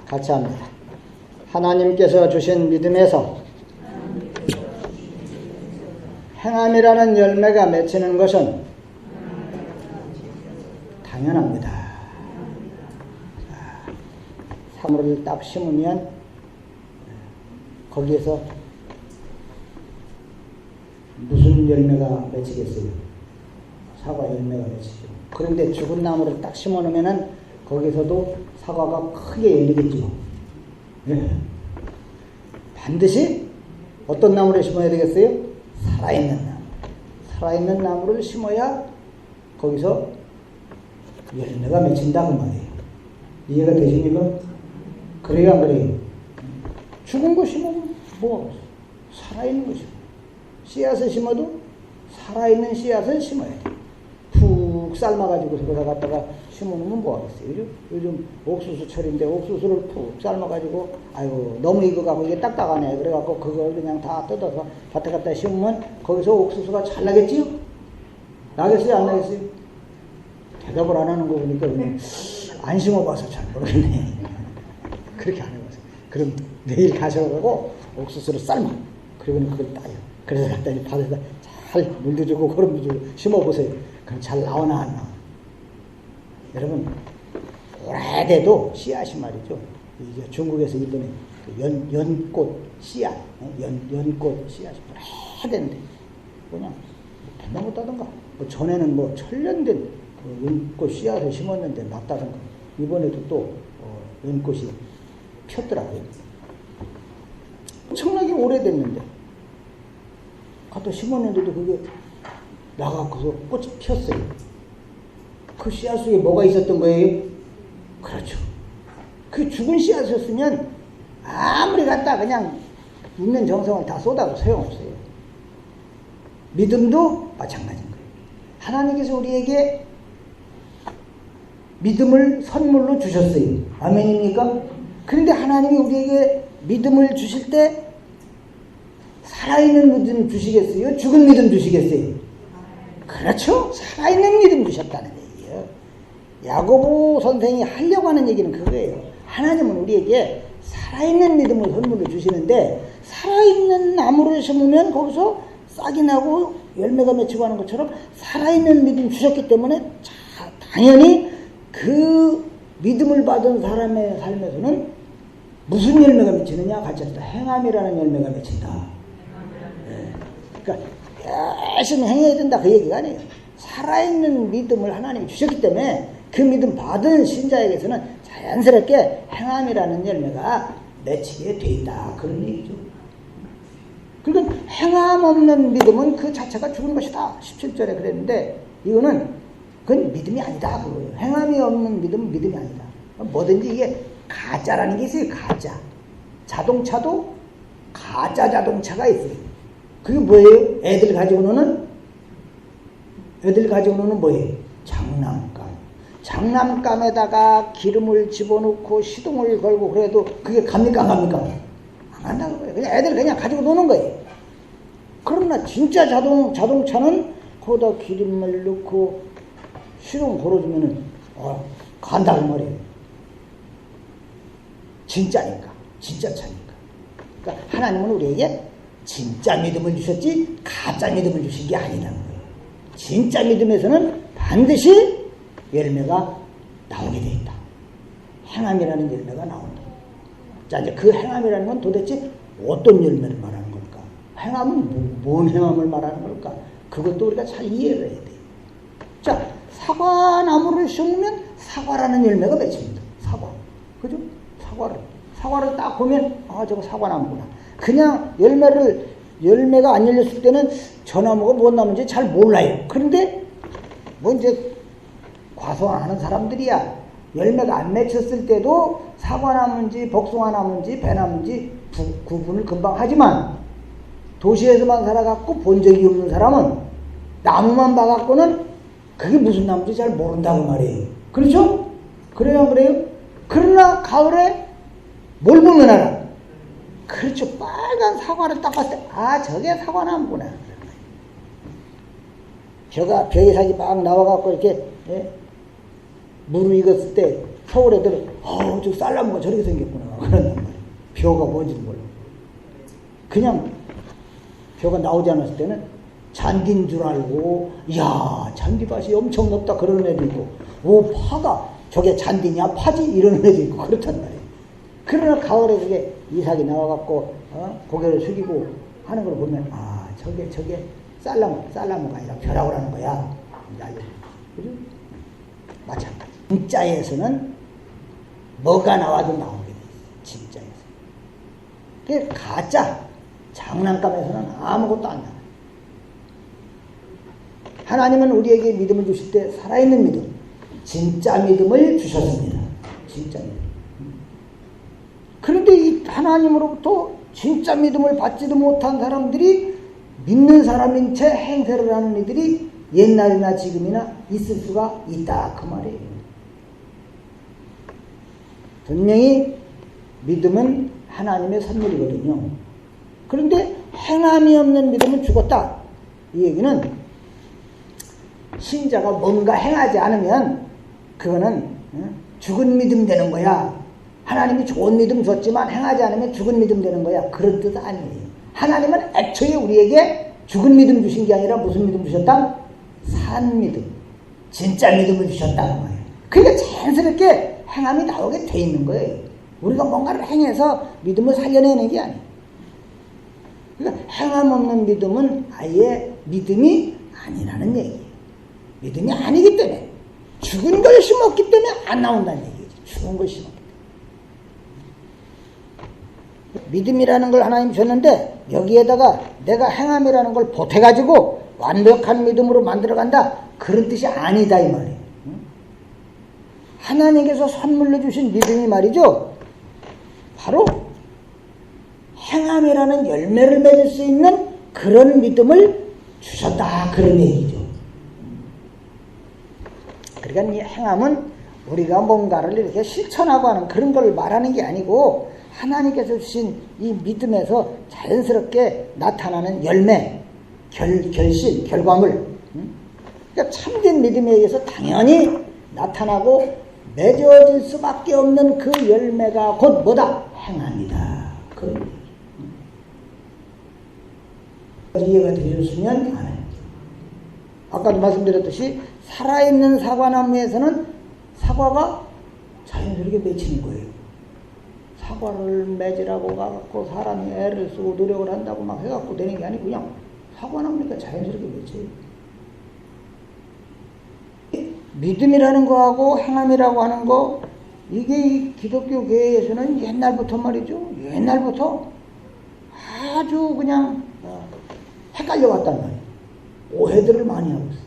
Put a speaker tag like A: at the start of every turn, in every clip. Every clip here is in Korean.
A: 같이 합니다. 하나님께서 주신 믿음에서 행함이라는 열매가 맺히는 것은 당연합니다. 사물을 딱 심으면 거기에서 무슨 열매가 맺히겠어요? 사과 열매가 맺히죠. 그런데 죽은 나무를 딱 심어 놓으면은 거기서도 사과가 크게 열리겠죠. 네. 반드시 어떤 나무를 심어야 되겠어요? 살아있는 나무. 살아있는 나무를 심어야 거기서 열매가 맺힌다 그 말이에요. 이해가 되십니까? 그래요 안 그래요? 죽은 거 심으면 뭐 살아있는 거 심어. 씨앗을 심어도 살아있는 씨앗을 심어야 돼. 푹 삶아가지고 거기다 갖다가 심어놓으면 뭐하겠어요? 요즘 옥수수철인데 옥수수를 푹 삶아가지고 아이고 너무 익어가고 이게 딱딱하네 그래갖고 그걸 그냥 다 뜯어서 밭에 갖다 심으면 거기서 옥수수가 잘 나겠지요? 나겠어요 안 나겠어요? 대답을 안 하는 거 보니까 그냥 안 심어봐서 잘 모르겠네. 그렇게 안 해봤어요. 그럼 내일 가셔가지고 옥수수를 삶아. 그리고는 그걸 따요. 그래서 갖다 밭에다 잘 물도 주고 거름도 주고 심어보세요. 그럼 잘 나오나 안 나오나. 여러분 오래돼도 씨앗이 말이죠. 이게 중국에서 이번에 그 연꽃 씨앗, 연꽃 씨앗이 오래됐는데 그냥 맨날 못하던가. 뭐 전에는 뭐 천년된 연꽃 씨앗을 심었는데 낫다던가. 이번에도 또 연꽃이 폈더라고요. 엄청나게 오래됐는데 갖다 심었는데도 그게 나가고서 꽃이 폈어요. 그 씨앗 속에 뭐가 있었던 거예요? 그렇죠. 그 죽은 씨앗이었으면 아무리 갖다 그냥 있는 정성을 다 쏟아도 소용없어요. 믿음도 마찬가지인 거예요. 하나님께서 우리에게 믿음을 선물로 주셨어요. 아멘입니까? 그런데 하나님이 우리에게 믿음을 주실 때 살아있는 믿음 주시겠어요? 죽은 믿음 주시겠어요? 그렇죠. 살아있는 믿음 주셨다는 얘기예요. 야고보 선생이 하려고 하는 얘기는 그거예요. 하나님은 우리에게 살아있는 믿음을 선물로 주시는데 살아있는 나무를 심으면 거기서 싹이 나고 열매가 맺히고 하는 것처럼 살아있는 믿음 주셨기 때문에 당연히 그 믿음을 받은 사람의 삶에서는 무슨 열매가 맺히느냐? 같이 합시다. 행함이라는 열매가 맺힌다. 네. 그러니까 열심히 행해야 된다 그 얘기가 아니에요. 살아있는 믿음을 하나님이 주셨기 때문에 그 믿음 받은 신자에게서는 자연스럽게 행함이라는 열매가 맺히게 돼 있다 그런 얘기죠. 그러니까 행함 없는 믿음은 그 자체가 죽은 것이다 17절에 그랬는데 이거는 그건 믿음이 아니다 그거예요. 행함이 없는 믿음은 믿음이 아니다. 뭐든지 이게 가짜라는 게 있어요. 가짜. 자동차도 가짜 자동차가 있어요. 그게 뭐예요? 애들 가지고 노는 뭐예요? 장난감. 장난감에다가 기름을 집어넣고 시동을 걸고 그래도 그게 갑니까 안 갑니까? 안 간다는 거예요. 그냥 애들 그냥 가지고 노는 거예요. 그러나 진짜 자동차는 거기다 기름을 넣고 시동 걸어주면은 간다는 말이에요. 진짜니까. 진짜 차니까. 그러니까 하나님은 우리에게 진짜 믿음을 주셨지 가짜 믿음을 주신 게 아니라는 거예요. 진짜 믿음에서는 반드시 열매가 나오게 돼 있다. 행함이라는 열매가 나온다. 자, 이제 그 행함이라는 건 도대체 어떤 열매를 말하는 걸까? 행함은 뭔 행함을 말하는 걸까? 그것도 우리가 잘 이해를 해야 돼요. 자, 사과나무를 심으면 사과라는 열매가 맺힙니다. 사과. 그죠? 사과를 딱 보면 저거 사과나무구나. 그냥 열매가 안 열렸을 때는 저 나무가 뭔 나무인지 잘 몰라요. 그런데 뭐 이제 과소하는 사람들이야. 열매가 안 맺혔을 때도 사과나무인지 복숭아나무인지 배나무인지 구분을 금방 하지만 도시에서만 살아갖고 본 적이 없는 사람은 나무만 봐갖고는 그게 무슨 나무인지 잘 모른다고 말이에요. 그렇죠? 그래요 안 그래요? 그러나 가을에 뭘 보면 알아? 그렇죠. 빨간 사과를 딱 봤을 때 저게 사과나무구나. 벼에 살이 막 나와갖고 이렇게 무르익었을 때 서울 애들은 저 쌀나무가 저렇게 생겼구나 그런단 말이야. 벼가 뭔지도 몰라. 그냥 벼가 나오지 않았을 때는 잔디인 줄 알고 이야 잔디밭이 엄청 높다 그러는 애도 있고 파가 저게 잔디냐 파지 이러는 애도 있고 그렇단 말이에요. 그러나 가을에 그게 이삭이 나와갖고 고개를 숙이고 하는 걸 보면 저게 쌀나무가 아니라 벼라고 하는 거야. 그죠? 마찬가지. 진짜에서는 뭐가 나와도 나오게 돼. 진짜에서. 그게 가짜 장난감에서는 아무것도 안 나와. 하나님은 우리에게 믿음을 주실 때 살아있는 믿음, 진짜 믿음을 주셨습니다. 진짜 믿음. 그런데 이 하나님으로부터 진짜 믿음을 받지도 못한 사람들이 믿는 사람인 채 행세를 하는 이들이 옛날이나 지금이나 있을 수가 있다 그 말이에요. 분명히 믿음은 하나님의 선물이거든요. 그런데 행함이 없는 믿음은 죽었다. 이 얘기는 신자가 뭔가 행하지 않으면 그거는 죽은 믿음 되는 거야. 하나님이 좋은 믿음 줬지만 행하지 않으면 죽은 믿음 되는 거야. 그런 뜻 아니에요. 하나님은 애초에 우리에게 죽은 믿음 주신 게 아니라 무슨 믿음 주셨다? 산 믿음, 진짜 믿음을 주셨다는 거예요. 그러니까 자연스럽게 행함이 나오게 돼 있는 거예요. 우리가 뭔가를 행해서 믿음을 살려내는 게 아니에요. 그러니까 행함 없는 믿음은 아예 믿음이 아니라는 얘기예요. 믿음이 아니기 때문에 죽은 걸 심었기 때문에 안 나온다는 얘기죠. 죽은 걸 심었기 때문에. 믿음이라는 걸 하나님 주셨는데 여기에다가 내가 행함이라는 걸 보태가지고 완벽한 믿음으로 만들어간다 그런 뜻이 아니다 이 말이에요. 하나님께서 선물로 주신 믿음이 말이죠. 바로 행함이라는 열매를 맺을 수 있는 그런 믿음을 주셨다 그런 얘기죠. 그러니까 이 행함은 우리가 뭔가를 이렇게 실천하고 하는 그런 걸 말하는 게 아니고 하나님께서 주신 이 믿음에서 자연스럽게 나타나는 열매, 결실, 결과물. 그러니까 참된 믿음에 의해서 당연히 나타나고 맺어질 수밖에 없는 그 열매가 곧 뭐다? 행함이다. 그런 이해가 되셨으면 안 해요. 아까도 말씀드렸듯이 살아있는 사과나무에서는 사과가 자연스럽게 맺히는 거예요. 사과를 맺으라고 가갖고 사람이 애를 쓰고 노력을 한다고 막 해갖고 되는 게 아니고 그냥 사과나무니까 자연스럽게 맺혀요. 믿음이라는 거하고 행함이라고 하는 거 이게 이 기독교 교회에서는 옛날부터 말이죠. 옛날부터 아주 그냥 헷갈려 왔단 말이에요. 오해들을 많이 하고 있어요.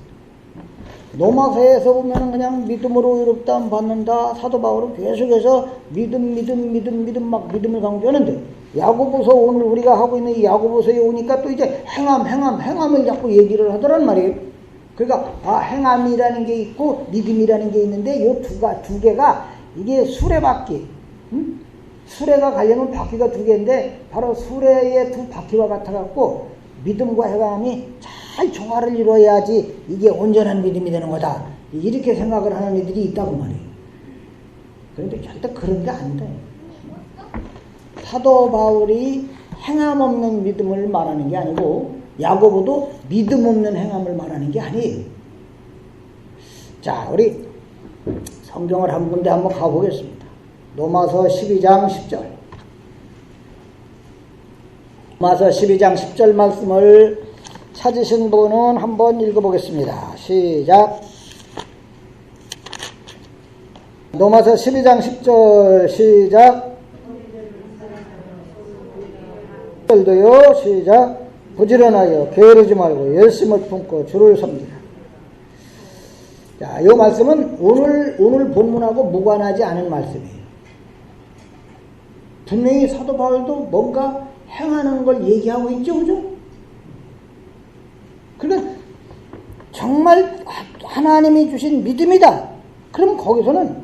A: 로마서에서 보면 그냥 믿음으로 의롭다함 받는다. 사도 바울은 계속해서 믿음 막 믿음을 강조하는데 야고보서 오늘 우리가 하고 있는 이 야고보서에 오니까 또 이제 행함을 자꾸 얘기를 하더란 말이에요. 그러니까 행함이라는 게 있고 믿음이라는 게 있는데 요 두 개가 이게 수레바퀴, 수레가 가려면 바퀴가 두 개인데 바로 수레의 두 바퀴와 같아갖고 믿음과 행함이 잘 조화를 이루어야지 이게 온전한 믿음이 되는 거다. 이렇게 생각을 하는 이들이 있다고 말이에요. 그런데 절대 그런 게 아니다. 사도 바울이 행함 없는 믿음을 말하는 게 아니고 야고보도 믿음 없는 행함을 말하는 게 아니에요. 자, 우리 성경을 한 군데 한번 가보겠습니다. 로마서 12장 10절. 로마서 12장 10절 말씀을 찾으신 분은 한번 읽어보겠습니다. 시작. 로마서 12장 10절 시작. 10절도요. 시작. 부지런하여 게으르지 말고 열심을 품고 주를 섬기라. 자, 이 말씀은 오늘 본문하고 무관하지 않은 말씀이에요. 분명히 사도 바울도 뭔가 행하는 걸 얘기하고 있죠, 그죠? 그러니까 정말 하나님이 주신 믿음이다. 그럼 거기서는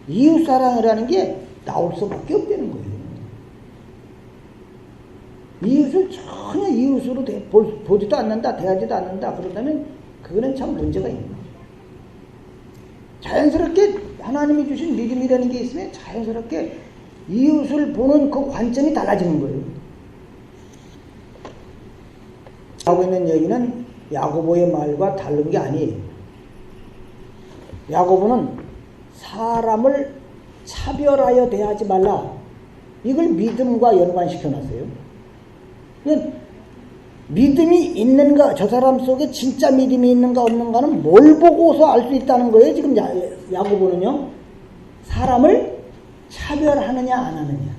A: 이웃사랑이라는 게 나올 수밖에 없다는 거예요. 이웃을 전혀 이웃으로 보지도 않는다, 대하지도 않는다. 그런다면 그거는 참 문제가 있는 거예요. 자연스럽게 하나님이 주신 믿음이라는 게 있으면 자연스럽게 이웃을 보는 그 관점이 달라지는 거예요. 하고 있는 얘기는 야고보의 말과 다른 게 아니에요. 야고보는 사람을 차별하여 대하지 말라. 이걸 믿음과 연관시켜 놨어요. 믿음이 있는가, 저 사람 속에 진짜 믿음이 있는가 없는가는 뭘 보고서 알 수 있다는 거예요. 지금 야고보는요. 사람을 차별하느냐 안 하느냐.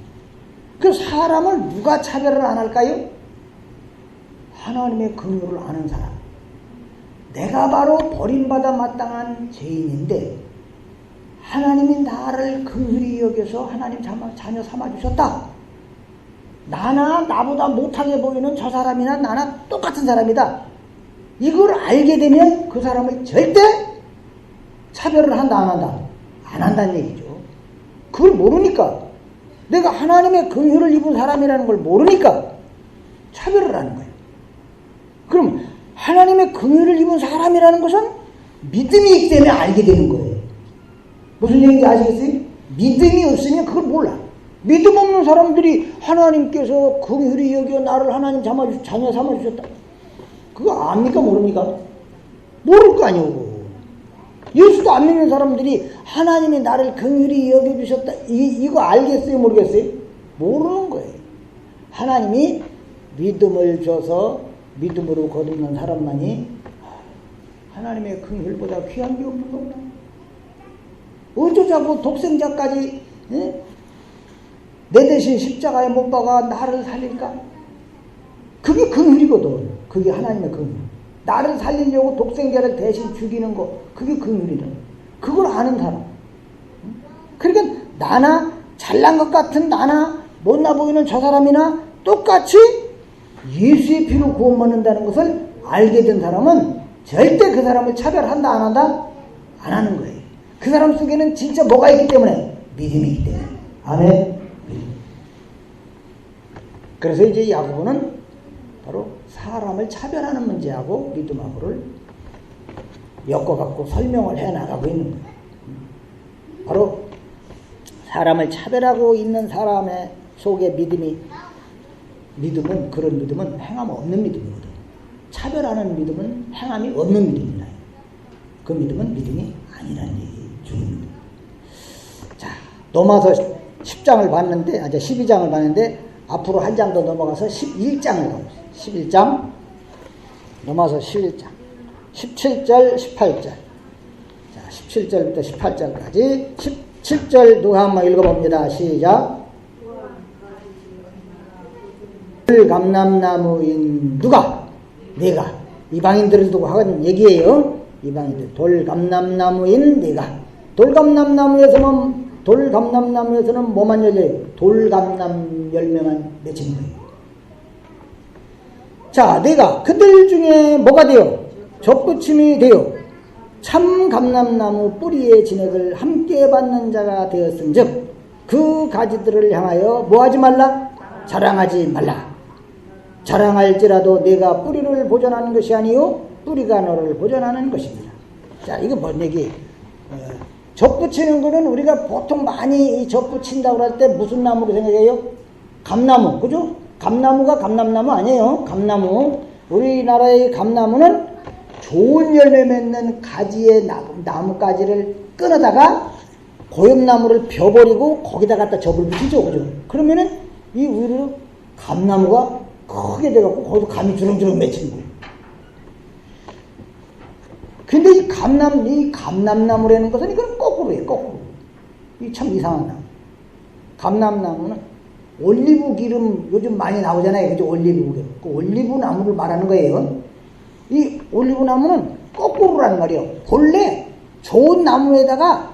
A: 그 사람을 누가 차별을 안 할까요? 하나님의 긍휼을 아는 사람. 내가 바로 버림받아 마땅한 죄인인데 하나님이 나를 긍휼히 여겨서 하나님 자녀 삼아주셨다. 나보다 못하게 보이는 저 사람이나 나나 똑같은 사람이다. 이걸 알게 되면 그 사람을 절대 차별을 한다 안 한다? 안 한다는 얘기죠. 그걸 모르니까, 내가 하나님의 긍휼을 입은 사람이라는 걸 모르니까 차별을 하는 거예요. 그럼 하나님의 긍휼을 입은 사람이라는 것은 믿음이 있기 때문에 알게 되는 거예요. 무슨 얘기인지 아시겠어요? 믿음이 없으면 그걸 몰라. 믿음 없는 사람들이 하나님께서 긍휼히 여겨 나를 하나님 자녀 삼아주셨다. 그거 압니까 모릅니까? 모를 거 아니오. 예수도 안 믿는 사람들이 하나님이 나를 긍휼히 여겨주셨다. 이거 알겠어요 모르겠어요? 모르는 거예요. 하나님이 믿음을 줘서 믿음으로 거듭난 사람만이 하나님의 긍휼보다 귀한 게 없는 겁니다. 어쩌자고 독생자까지 내 대신 십자가에 못 박아 나를 살릴까? 그게 긍휼이거든. 그게 하나님의 긍휼. 나를 살리려고 독생자를 대신 죽이는 거, 그게 긍휼이다. 그걸 아는 사람. 그러니까 나나 잘난 것 같은 나나 못나 보이는 저 사람이나 똑같이 예수의 피로 구원받는다는 것을 알게 된 사람은 절대 그 사람을 차별한다 안 한다? 안 하는 거예요. 그 사람 속에는 진짜 뭐가 있기 때문에? 믿음이 있기 때문에. 아멘. 그래서 이제 야고보는 바로 사람을 차별하는 문제하고 믿음하고를 엮어갖고 설명을 해나가고 있는 거예요. 바로 사람을 차별하고 있는 사람의 속에 믿음은 그런 믿음은 행함 없는 믿음이거든. 차별하는 믿음은 행함이 없는 믿음이다. 그 믿음은 믿음이 아니라는 얘기 중입니다. 자, 로마서 10장을 봤는데, 12장을 봤는데 앞으로 한 장 더 넘어가서 11장을 가봅시다. 11장, 로마서 11장, 17절, 18절. 자, 17절부터 18절까지 17절 누가 한번 읽어봅니다. 시작. 돌감람나무인 누가? 내가. 이방인들을 두고 하는 얘기예요. 이방인들. 돌감람나무인 내가. 돌감람나무에서는 뭐만 열려요? 돌감람 열매만 맺히는 거예요. 자, 내가 그들 중에 뭐가 되어? 접붙임이 되어 참 감람나무 뿌리의 진액을 함께 받는 자가 되었은즉 그 가지들을 향하여 뭐하지 말라? 자랑하지 말라. 자랑할지라도 내가 뿌리를 보존하는 것이 아니요 뿌리가 너를 보존하는 것입니다. 자, 이거 뭔 얘기? 접붙이는 거는 우리가 보통 많이 접붙인다고 할 때 무슨 나무로 생각해요? 감나무, 그죠? 감나무가 감람나무 아니에요. 감나무. 우리나라의 감나무는 좋은 열매 맺는 가지의 나뭇가지를 끊어다가 고엽나무를 벼버리고 거기다 갖다 접을 붙이죠, 그죠? 그러면은 이 위로 감나무가 크게 돼갖고 거기서 감이 주렁주렁 맺히는 거예요. 근데 이 감람나무라는 것은 이건 거꾸로예요, 거꾸로. 이 참 이상한 나무. 감람나무는 올리브 기름 요즘 많이 나오잖아요, 그죠? 올리브 기름. 그 올리브 나무를 말하는 거예요. 이 올리브 나무는 거꾸로란 말이에요. 본래 좋은 나무에다가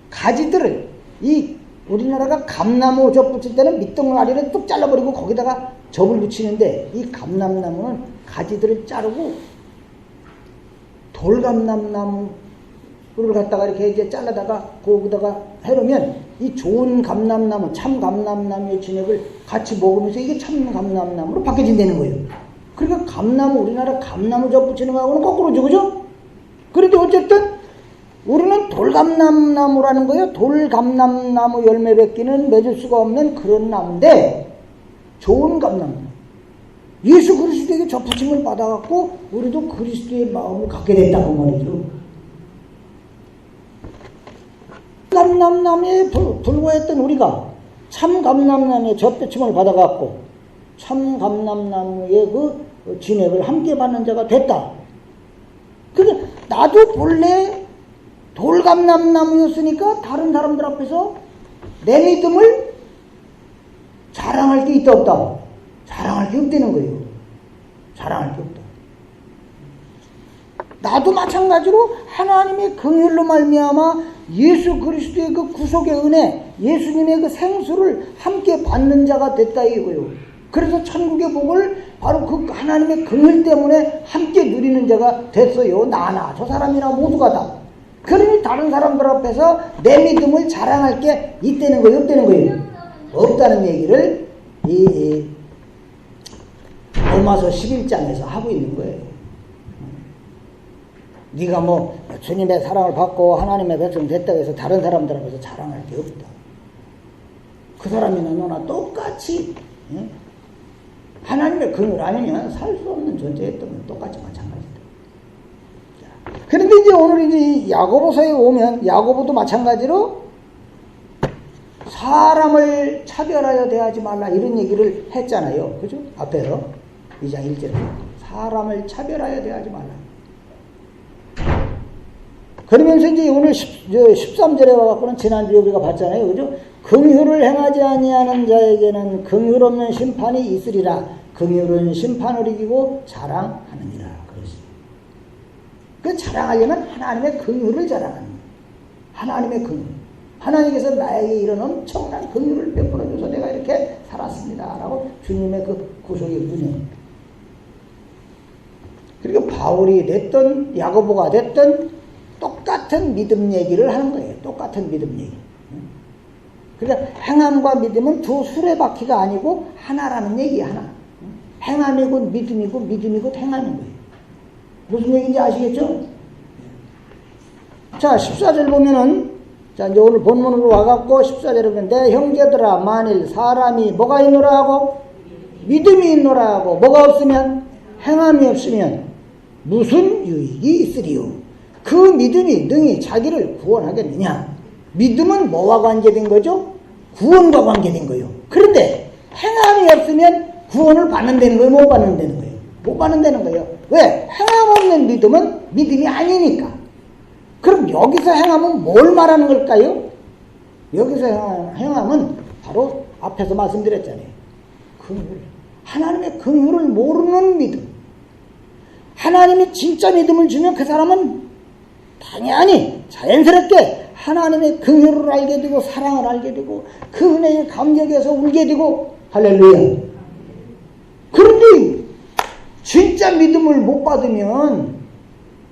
A: 가지들을, 이 우리나라가 감나무 접 붙일 때는 밑둥아리를 뚝 잘라버리고 거기다가 접을 붙이는데 이 감람나무는 가지들을 자르고 돌감람나무를 갖다가 이렇게 이제 잘라다가 거기다가 해놓으면 이 좋은 감람나무, 참 감람나무의 진액을 같이 먹으면서 이게 참 감람나무로 바뀌어진다는 거예요. 그러니까 감나무, 우리나라 감나무 접 붙이는 거하고는 거꾸로죠, 그죠? 그런데 어쨌든 우리는 돌감람나무라는 거예요. 돌감람나무 열매 맺기는 맺을 수가 없는 그런 나무인데 좋은 감람나무. 예수 그리스도에게 접붙임을 받아갖고 우리도 그리스도의 마음을 갖게 됐다고 말이죠. 감람나무에 불과했던 우리가 참 감람나무에 접붙임을 받아갖고 참 감람나무의 그 진액을 함께 받는 자가 됐다. 근데 나도 본래 돌감람나무였으니까 다른 사람들 앞에서 내 믿음을 자랑할 게 있다 없다? 자랑할 게 없다는 거예요. 자랑할 게 없다. 나도 마찬가지로 하나님의 긍휼로 말미암아 예수 그리스도의 그 구속의 은혜, 예수님의 그 생수를 함께 받는 자가 됐다 이거예요. 그래서 천국의 복을 바로 그 하나님의 긍휼 때문에 함께 누리는 자가 됐어요. 나나 저 사람이나 모두가 다. 그러니 다른 사람들 앞에서 내 믿음을 자랑할 게 있다는 거예요, 없다는 거예요? 없다는 얘기를 이 로마서 11장에서 하고 있는 거예요. 네가 뭐 주님의 사랑을 받고 하나님의 백성 됐다고 해서 다른 사람들 앞에서 자랑할 게 없다. 그 사람이나 너나 똑같이 하나님의 긍휼 아니면 살 수 없는 존재였던 건 똑같이 마찬가지다. 그런데 이제 오늘 이제 야고보서에 오면 야고보도 마찬가지로 사람을 차별하여 대하지 말라 이런 얘기를 했잖아요. 그죠? 앞에서 2장 1절에 사람을 차별하여 대하지 말라. 그러면서 이제 오늘 13절에 와갖고는 지난주에 우리가 봤잖아요. 그죠? 긍휼을 행하지 아니하는 자에게는 긍휼 없는 심판이 있으리라. 긍휼은 심판을 이기고 자랑하느니라. 그렇지. 그 자랑하려면 하나님의 긍휼을 자랑하는 거예요. 하나님의 긍휼. 하나님께서 나에게 이런 엄청난 긍휼을 베풀어줘서 내가 이렇게 살았습니다. 라고 주님의 그 구속의 은혜. 그리고 바울이 됐든 야고보가 됐든 똑같은 믿음 얘기를 하는 거예요. 똑같은 믿음 얘기. 그러니까 행함과 믿음은 두 수레바퀴가 아니고 하나라는 얘기야. 하나. 행함이고 믿음이고 믿음이고 행함인 거예요. 무슨 얘기인지 아시겠죠? 자, 14절 보면은 자, 이제 오늘 본문으로 와갖고 14절에 보면 내 형제들아 만일 사람이 뭐가 있노라 하고 믿음이 있노라 하고 뭐가 없으면 행함이 없으면 무슨 유익이 있으리요? 그 믿음이 능히 자기를 구원하겠느냐? 믿음은 뭐와 관계된 거죠? 구원과 관계된 거예요. 그런데 행함이 없으면 구원을 받는다는 거예요? 못 받는다는 거예요? 못 받는다는 거예요. 왜? 행함 없는 믿음은 믿음이 아니니까. 그럼 여기서 행함은 뭘 말하는 걸까요? 여기서 행함은 바로 앞에서 말씀드렸잖아요. 긍휼. 하나님의 긍휼을 모르는 믿음. 하나님이 진짜 믿음을 주면 그 사람은 당연히 자연스럽게 하나님의 긍휼을 알게 되고 사랑을 알게 되고 그 은혜의 감격에서 울게 되고 할렐루야. 그런데 진짜 믿음을 못 받으면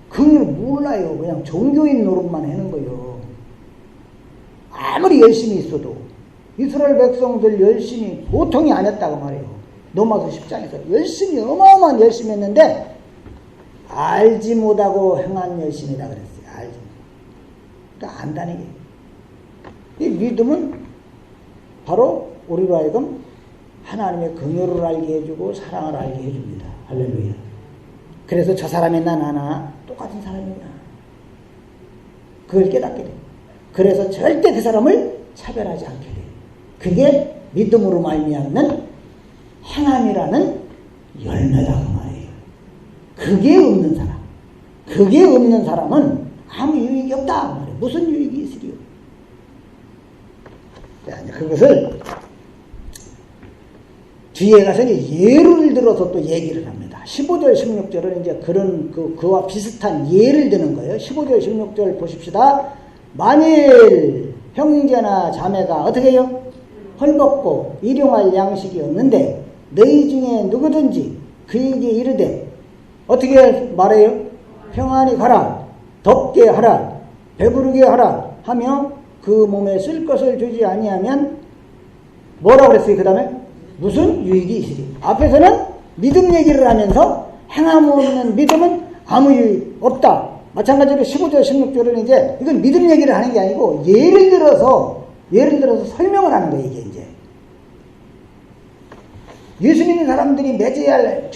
A: 긍휼을 몰라요. 그냥 종교인 노릇만 하는 거예요. 아무리 열심히 있어도 이스라엘 백성들 열심히 보통이 아니었다고 말해요. 로마서 10장에서 열심히 어마어마한 열심히 했는데 알지 못하고 행한 열심이다 그랬어요. 알지 못하고. 그러니까 안다는 게. 이 믿음은 바로 우리로 하여금 하나님의 긍휼을 알게 해주고 사랑을 알게 해줍니다. 할렐루야. 그래서 저 사람이나 나나 똑같은 사람이구나. 그걸 깨닫게 돼요. 그래서 절대 그 사람을 차별하지 않게 돼요. 그게 믿음으로 말미암는 행함이라는 열매다 그 말이에요. 그게 없는 사람. 그게 없는 사람은 아무 유익이 없다 그 말이에요. 무슨 유익이 있으리요? 자, 그것을 뒤에 가서 예를 들어서 또 얘기를 합니다. 15절, 16절은 이제 그와 비슷한 예를 드는 거예요. 15절, 16절 보십시다. 만일 형제나 자매가 어떻게 해요? 헐벗고 일용할 양식이 없는데 너희 중에 누구든지 그에게 이르되 어떻게 말해요? 평안히 가라, 덥게 하라, 배부르게 하라 하며 그 몸에 쓸 것을 주지 아니하면 뭐라고 그랬어요? 그 다음에 무슨 유익이 있으리? 앞에서는 믿음 얘기를 하면서 행함 없는 믿음은 아무 유익 없다. 마찬가지로 15절, 16절은 이제 이건 믿음 얘기를 하는 게 아니고 예를 들어서 설명을 하는 거예요, 이게 이제. 예수 믿는 사람들이 맺어야 할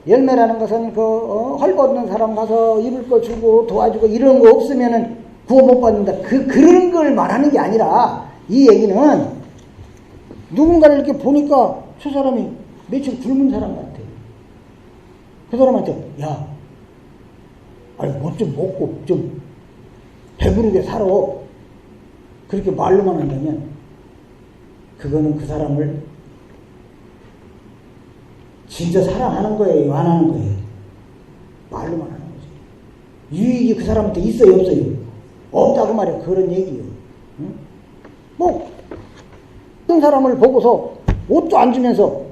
A: 열매라는 것은 헐벗는 사람 가서 입을 거 주고 도와주고 이런 거 없으면은 구원 못 받는다. 그런 걸 말하는 게 아니라 이 얘기는 누군가를 이렇게 보니까 저 사람이 며칠 굶은 사람 같아. 그 사람한테 야, 아니 뭐 좀 먹고 좀 배부르게 살아. 그렇게 말로만 한다면 그거는 그 사람을 진짜 사랑하는 거예요, 안 하는 거예요? 말로만 하는 거죠. 유익이 그 사람한테 있어요, 없어요? 없다고 말이야. 그런 얘기예요. 응? 뭐 어떤 사람을 보고서 옷도 안 주면서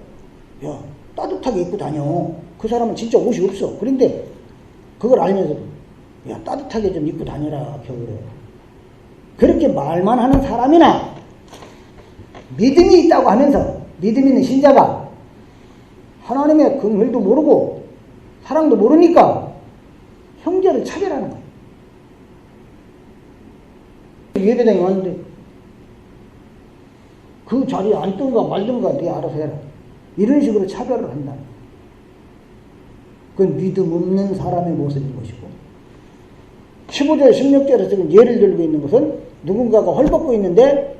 A: 야, 따뜻하게 입고 다녀. 그 사람은 진짜 옷이 없어. 그런데 그걸 알면서 야, 따뜻하게 좀 입고 다녀라, 겨울에. 그렇게 말만 하는 사람이나 믿음이 있다고 하면서 믿음 있는 신자가 하나님의 긍휼도 모르고 사랑도 모르니까 형제를 차별하는 거예요. 예배당에 왔는데 그 자리에 앉든가 말든가 네 알아서 해라. 이런 식으로 차별을 한다. 그건 믿음 없는 사람의 모습인 것이고 15절 16절에서 지금 예를 들고 있는 것은 누군가가 헐벗고 있는데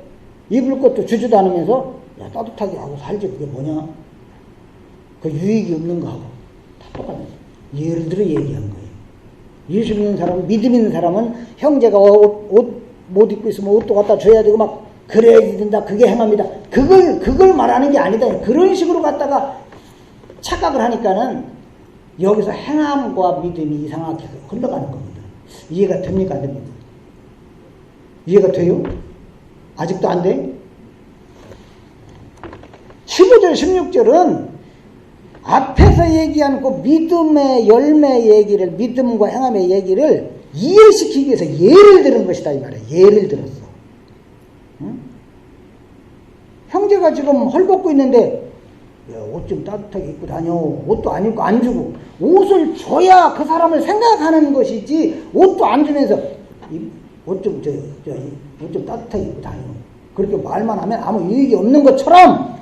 A: 입을 것도 주지도 않으면서 야, 따뜻하게 하고 살지. 그게 뭐냐? 그 유익이 없는 거하고 다 똑같은 예를 들어 얘기한 거예요. 예수 믿는 사람, 믿음 있는 사람은 형제가 옷 못 입고 있으면 옷도 갖다 줘야 되고 막 그래야 된다. 그게 행합니다. 그걸 말하는 게 아니다. 그런 식으로 갖다가 착각을 하니까는 여기서 행함과 믿음이 이상하게 흘러가는 겁니다. 이해가 됩니까? 안 됩니까? 이해가 돼요? 아직도 안 돼? 15절, 16절은 앞에서 얘기한 그 믿음의 열매 얘기를, 믿음과 행함의 얘기를 이해시키기 위해서 예를 들은 것이다, 이 말이야. 예를 들었어. 응? 형제가 지금 헐벗고 있는데, 옷 좀 따뜻하게 입고 다녀. 옷도 안 입고 안 주고. 옷을 줘야 그 사람을 생각하는 것이지, 옷도 안 주면서, 옷 좀 따뜻하게 입고 다녀. 그렇게 말만 하면 아무 유익이 없는 것처럼,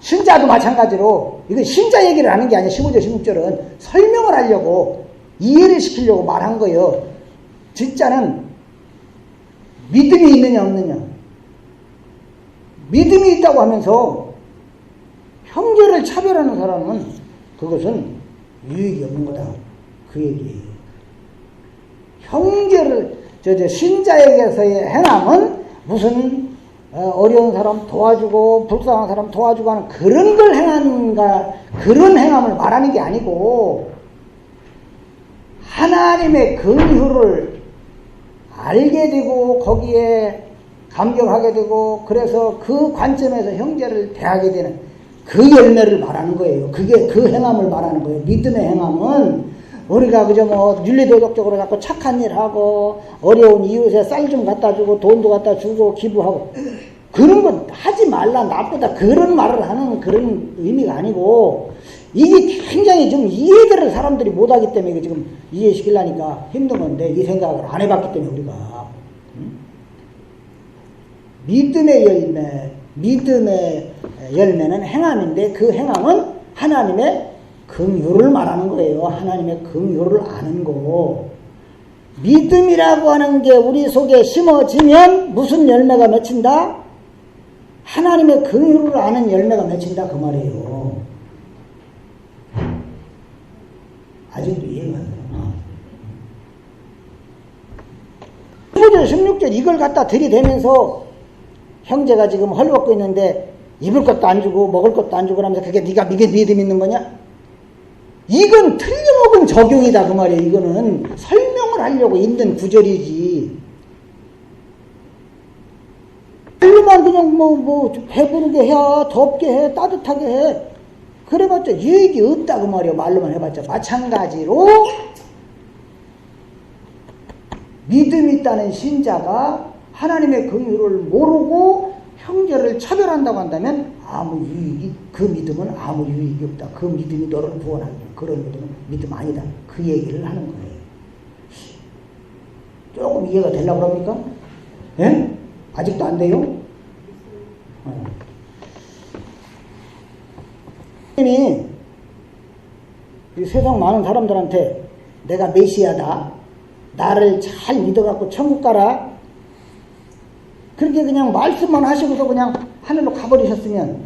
A: 신자도 마찬가지로, 이건 신자 얘기를 하는 게 아니야. 15절, 16절은 설명을 하려고, 이해를 시키려고 말한 거예요. 진짜는 믿음이 있느냐, 없느냐. 믿음이 있다고 하면서 형제를 차별하는 사람은 그것은 유익이 없는 거다. 그 얘기예요. 형제를, 신자에게서의 행함은 무슨 어려운 사람 도와주고 불쌍한 사람 도와주고 하는 그런 걸 행한가, 그런 행함을 말하는 게 아니고 하나님의 긍휼을 알게 되고 거기에 감격하게 되고 그래서 그 관점에서 형제를 대하게 되는 그 열매를 말하는 거예요. 그게 그 행함을 말하는 거예요. 믿음의 행함은 우리가 그저 뭐 윤리도덕적으로 자꾸 착한 일 하고 어려운 이웃에 쌀 좀 갖다 주고 돈도 갖다 주고 기부하고 그런 건 하지 말라, 나쁘다, 그런 말을 하는 그런 의미가 아니고 이게 굉장히 좀 이해를 사람들이 못하기 때문에 지금 이해시키려니까 힘든 건데 이 생각을 안 해봤기 때문에 우리가 믿음의 열매는 행함인데 그 행함은 하나님의 긍휼을 말하는 거예요. 하나님의 긍휼을 아는 거. 믿음이라고 하는 게 우리 속에 심어지면 무슨 열매가 맺힌다? 하나님의 긍휼을 아는 열매가 맺힌다 그 말이에요. 아직도 이해가 안 되나? 15절 16절 이걸 갖다 들이대면서 형제가 지금 헐벗고 있는데 입을 것도 안 주고 먹을 것도 안 주고 하면서 그게 네가 믿음 있는 거냐? 이건 틀림없는 적용이다 그 말이에요. 이거는 설명을 하려고 있는 구절이지. 말로만 그냥 뭐 배부르게 해, 덥게 해, 따뜻하게 해. 그래봤자 유익이 없다 그 말이에요. 말로만 해봤자. 마찬가지로 믿음이 있다는 신자가 하나님의 긍휼을 모르고 형제를 차별한다고 한다면 아무 유익이, 그 믿음은 아무 유익이 없다. 그 믿음이 너를 구원한다. 그런 믿음은 믿음 아니다. 그 얘기를 하는 거예요. 조금 이해가 되려고 그럽니까? 예? 아직도 안 돼요? 이 세상 많은 사람들한테 내가 메시아다, 나를 잘 믿어갖고 천국 가라, 그렇게 그냥 말씀만 하시고서 그냥 하늘로 가버리셨으면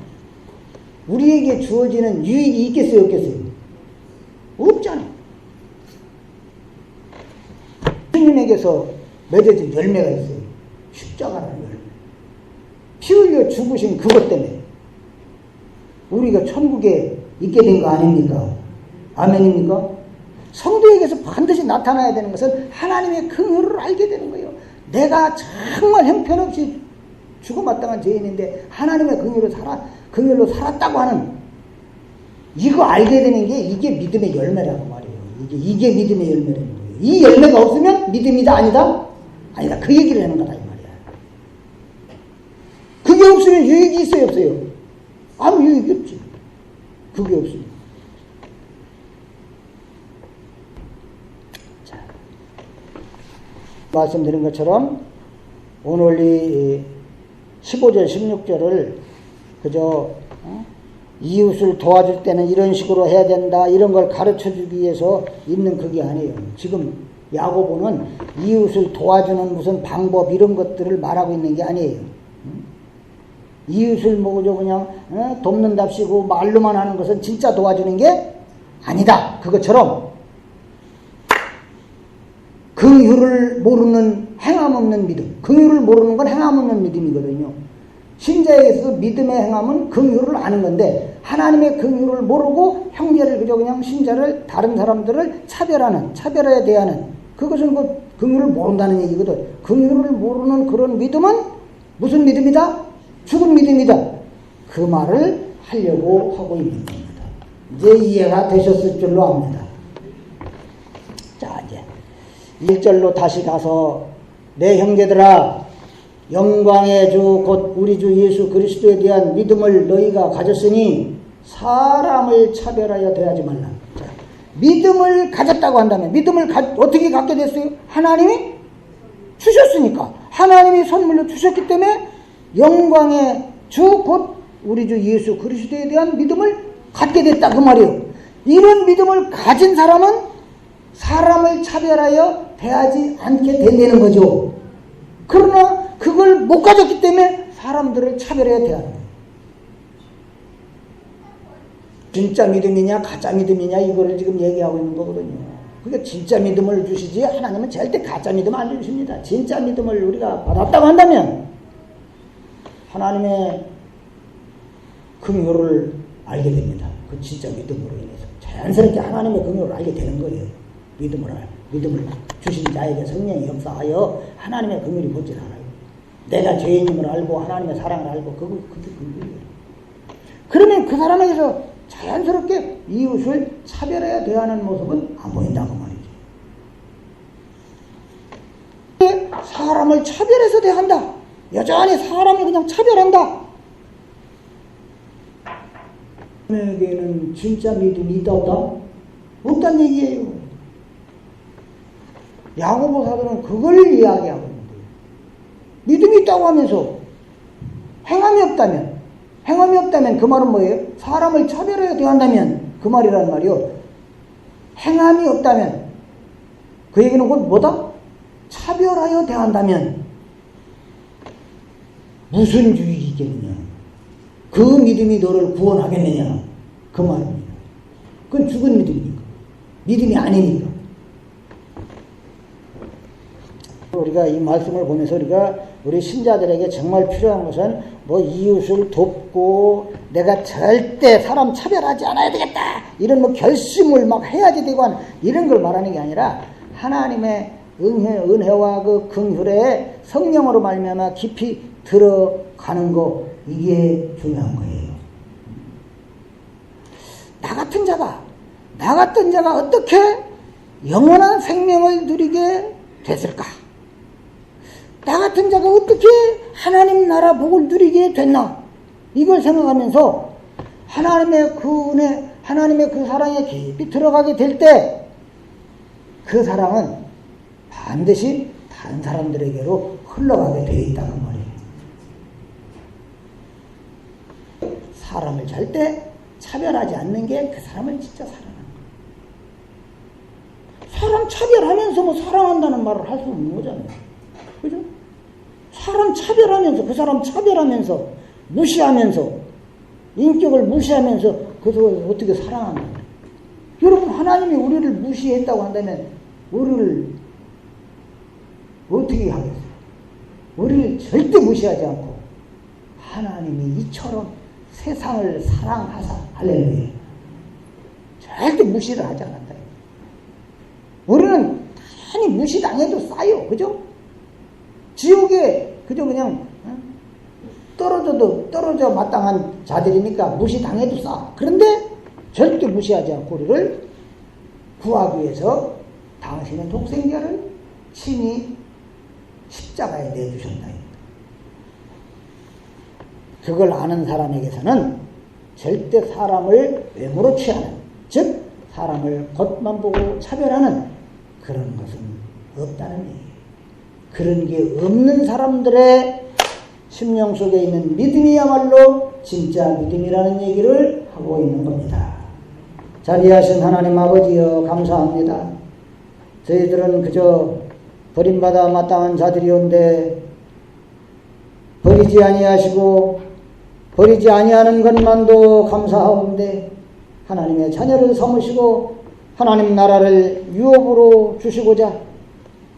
A: 우리에게 주어지는 유익이 있겠어요, 없겠어요? 없잖아. 주님에게서 맺어진 열매가 있어요. 십자가라는 열매. 피 흘려 죽으신 그것 때문에 우리가 천국에 있게 된 거 아닙니까? 아멘입니까? 성도에게서 반드시 나타나야 되는 것은 하나님의 긍휼을 알게 되는 거예요. 내가 정말 형편없이 죽어마땅한 죄인인데 하나님의 긍휼로 살았다고 하는, 이거 알게 되는 게 이게 믿음의 열매라고 말이에요. 이게 믿음의 열매라는 거예요. 이 열매가 없으면 믿음이다, 아니다? 아니다. 그 얘기를 하는 거다 이 말이야. 그게 없으면 유익이 있어요, 없어요? 아무 유익이 없지. 그게 없으면. 자, 말씀드린 것처럼 오늘 이 15절 16절을 그저 이웃을 도와줄 때는 이런 식으로 해야 된다, 이런 걸 가르쳐주기 위해서 있는 그게 아니에요. 지금 야고보는 이웃을 도와주는 무슨 방법 이런 것들을 말하고 있는 게 아니에요. 이웃을 뭐죠 그냥 돕는답시고 말로만 하는 것은 진짜 도와주는 게 아니다. 그것처럼 긍휼을 모르는 행함 없는 믿음, 긍휼을 모르는 건 행함 없는 믿음이거든요. 신자에게서 믿음의 행함은 긍휼을 아는 건데, 하나님의 긍휼을 모르고 형제를 그저 그냥 신자를, 다른 사람들을 차별해야 대하는, 그것은 그 긍휼을 모른다는 얘기거든. 긍휼을 모르는 그런 믿음은 무슨 믿음이다? 죽은 믿음이다. 그 말을 하려고 하고 있는 겁니다. 이제 이해가 되셨을 줄로 압니다. 자, 이제 1절로 다시 가서 내 형제들아, 영광의 주 곧 우리 주 예수 그리스도에 대한 믿음을 너희가 가졌으니 사람을 차별하여 대하지 말라. 자, 믿음을 가졌다고 한다면, 믿음을 어떻게 갖게 됐어요? 하나님이 주셨으니까, 하나님이 선물로 주셨기 때문에 영광의 주 곧 우리 주 예수 그리스도에 대한 믿음을 갖게 됐다 그 말이에요. 이런 믿음을 가진 사람은 사람을 차별하여 대하지 않게 된다는 거죠. 그러나 그걸 못 가졌기 때문에 사람들을 차별해야 대하는 거예요. 진짜 믿음이냐 가짜 믿음이냐 이거를 지금 얘기하고 있는 거거든요. 그러니까 진짜 믿음을 주시지 하나님은 절대 가짜 믿음 안 주십니다. 진짜 믿음을 우리가 받았다고 한다면 하나님의 긍휼을 알게 됩니다. 그 진짜 믿음으로 인해서 자연스럽게 하나님의 긍휼을 알게 되는 거예요. 믿음을 주신 자에게 성령이 역사하여 하나님의 긍휼이 보질 않아요. 내가 죄인임을 알고 하나님의 사랑을 알고 그게 긍휼이에요. 그러면 그 사람에게서 자연스럽게 이웃을 차별해야 대하는 모습은 안 보인다고 말이죠. 사람을 차별해서 대한다. 여전히 사람을 그냥 차별한다. 에게는 진짜 믿음이 있다 없다? 없다는 얘기예요. 야고보 사도는 그걸 이야기하고 있는 거예요. 믿음이 있다고 하면서 행함이 없다면 그 말은 뭐예요? 사람을 차별해야 대한다면 그 말이란 말이요. 행함이 없다면 그 얘기는 곧 뭐다? 차별하여 대한다면 무슨 유익이 있겠느냐? 그 믿음이 너를 구원하겠느냐? 그 말입니다. 그건 죽은 믿음이니까. 믿음이 아니니까. 우리가 이 말씀을 보면서 우리 신자들에게 정말 필요한 것은 뭐 이웃을 돕고 내가 절대 사람 차별하지 않아야 되겠다 이런 뭐 결심을 막 해야지 되고 하는 이런 걸 말하는 게 아니라 하나님의 은혜와 그 긍휼에 성령으로 말미암아 깊이 들어가는 거, 이게 중요한 거예요. 나 같은 자가 어떻게 영원한 생명을 누리게 됐을까? 나 같은 자가 어떻게 하나님 나라 복을 누리게 됐나? 이걸 생각하면서 하나님의 그 은혜, 하나님의 그 사랑에 깊이 들어가게 될 때 그 사랑은 반드시 다른 사람들에게로 흘러가게 되어 있다 그 말이에요. 사람을 절대 차별하지 않는 게 그 사람을 진짜 사랑하는 거예요. 사람 차별하면서 뭐 사랑한다는 말을 할 수 없는 거잖아요. 그죠? 사람 차별하면서, 그 사람 차별하면서, 무시하면서, 인격을 무시하면서 그 사람을 어떻게 사랑하는 거예요? 여러분, 하나님이 우리를 무시했다고 한다면 우리를 어떻게 하겠어요? 우리를 절대 무시하지 않고 하나님이 이처럼 세상을 사랑하사, 할렐루야, 절대 무시를 하지 않는다. 우리는 당연히 무시당해도 싸요. 그죠? 지옥에 그저 그냥 떨어져 마땅한 자들이니까 무시당해도 싸. 그런데 절대 무시하지 않고 우리를 구하기 위해서 당신의 독생자를 친히 십자가에 내주셨다. 그걸 아는 사람에게서는 절대 사람을 외모로 취하는, 즉 사람을 겉만 보고 차별하는 그런 것은 없다는 얘기예요. 그런 게 없는 사람들의 심령 속에 있는 믿음이야말로 진짜 믿음이라는 얘기를 하고 있는 겁니다. 자비하신 하나님 아버지여, 감사합니다. 저희들은 그저 버림받아 마땅한 자들이온데 버리지 아니하시고 버리지 아니하는 것만도 감사하온데 하나님의 자녀를 삼으시고 하나님 나라를 유업으로 주시고자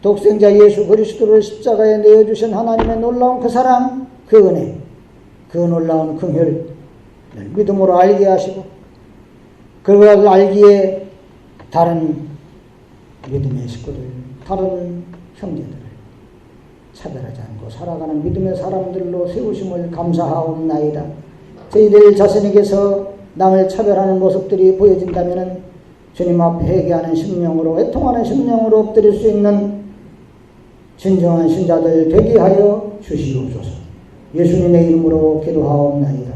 A: 독생자 예수 그리스도를 십자가에 내어주신 하나님의 놀라운 그 사랑, 그 은혜, 그 놀라운 긍휼을 믿음으로 알게 하시고 그걸 알기에 다른 믿음의 식구들, 다른 형제들을 차별하지 않고 살아가는 믿음의 사람들로 세우심을 감사하옵나이다. 저희들 자신에게서 남을 차별하는 모습들이 보여진다면 주님 앞에 회개하는 심령으로, 애통하는 심령으로 엎드릴 수 있는 진정한 신자들 되게 하여 주시옵소서. 예수님의 이름으로 기도하옵나이다.